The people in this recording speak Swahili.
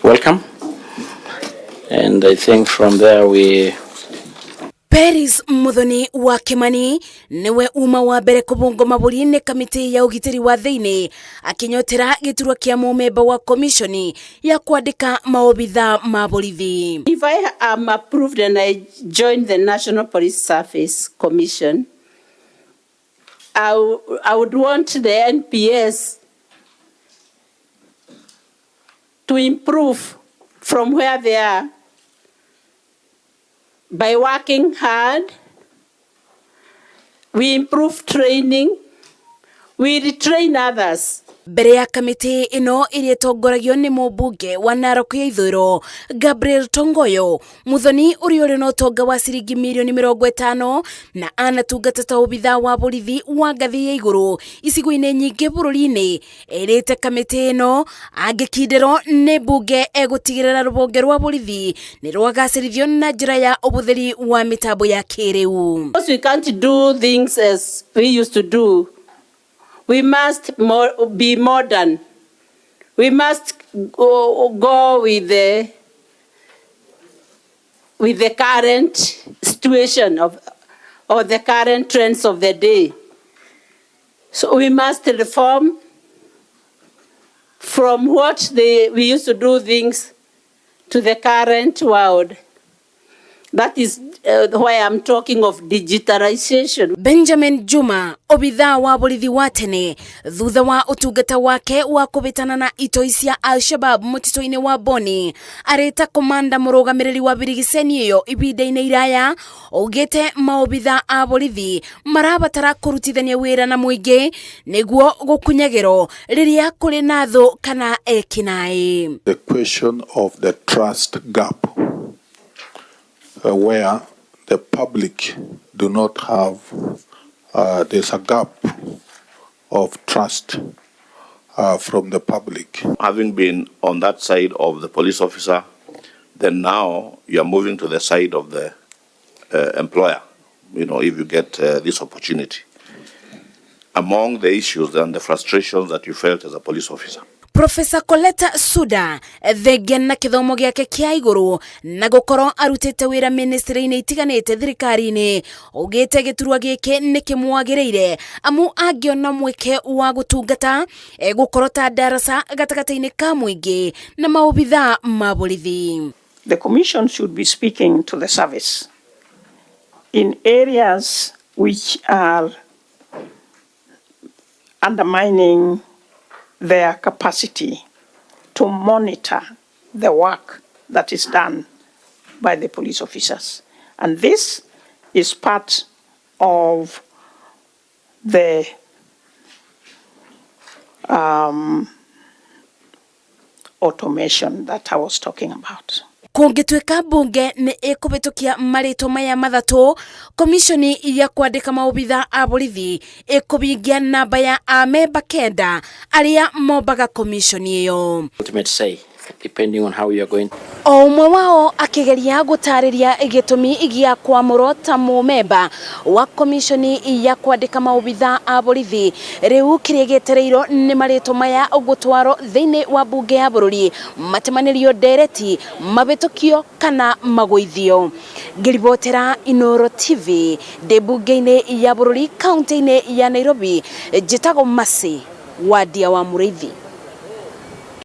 welcome. And I think from there we... Paris Muthoni wa Kimani niwe uma wa mbere kũhũngwo mahũri nĩ kamĩtĩ ya ũgitĩri wa thĩinĩ akinyotera gĩturwa kĩa mũmemba wa komishoni ya kwandĩka maobitha ma borithi. If I am approved and I join the National Police Service Commission, I would want the NPS to improve from where they are by working hard. We improve training, we retrain others. Mbere ya kamĩtĩ ĩno ĩrĩa ĩtongoragio nĩ mũmbunge wa Narok ya ithũĩro Gabriel Tongoyo, Muthoni ũrĩa ũrĩ na ũtonga wa ciringi mirioni 50 na anatungata ta obitha wa borithi wa ngathĩ ya igũrũ icigo-inĩ nyingĩ bũrũri-inĩ, erĩte kamĩtĩ ĩno angĩkindĩrwo nĩ mbunge egũtigĩrĩra rũhonge rwa borithi nĩ rwagacĩrithio na njĩra ya ũhũthĩri wa mĩtambo ya kĩrĩu. Because we can't do things as we used to do. We must be modern. We must go with the current situation or the current trends of the day. So we must reform from what we used to do things to the current world. That is why I'm talking of digitalization. Benjamin Juma, obitha wa borithi wa tene, thutha wa ũtungata wake wa kũbĩtana na itoi cia Al-Shabaab mũtitũ-inĩ wa Boni, arĩta komanda mũrũgamĩrĩri wa birigiceni ĩyo ibinda-inĩ iraya, augĩte maobitha a borithi marabatara kũrutithania wĩra na mũingĩ nĩguo gũkunyagĩrwo rĩrĩa kũrĩ na thũ kana ekinaĩ. The question of the trust gap, where the public do not have, there's a gap of trust from the public. Having been on that side of the police officer, then now you're moving to the side of the employer, you know, if you get this opportunity. Among the issues and the frustrations that you felt as a police officer. Professor Coletta Suda thengia na kithomo gĩake kĩa igũrũ na gũkorwo arutĩte wĩra ministry-inĩ itiganĩte thirikari-inĩ, augĩte gĩturwa gĩkĩ nĩ kĩmwagĩrĩire amu angĩona mweke wa gũtungata egũkorwo ta darasa gatagatĩ-inĩ ka mũingĩ na maobitha ma borithi. The commission should be speaking to the service in areas which are undermining their capacity to monitor the work that is done by the police officers. And this is part of the automation that I was talking about. Kũngĩtuĩka bunge nĩ ĩkũbĩtũkia marĩtwa maya mathatũ, komishoni ya kwandĩka maobitha a borithi ĩkũbingia namba ya Amemba 9 arĩa mombaga komishoni ĩyo. Ultimate say, depending on how you are going. O ũmwe wao akĩgeria gũtarĩria gĩtũmi gĩa kwamũrwo ta mũmemba wa komishoni ya kwandĩka maobitha a borithi, rĩu kĩrĩa gĩetereirwo nĩ marĩtwa maya gũtwarwo thĩinĩ wa bunge ya bũrũri matemanĩrio ndereti, mabĩtũkio kana magũithio. Ngĩribotera Inooro TV ndĩ bunge-inĩ ya bũrũri kaunti-inĩ ya Nairobi, njĩtagwo Mercy Wadia wa Mũrĩithi.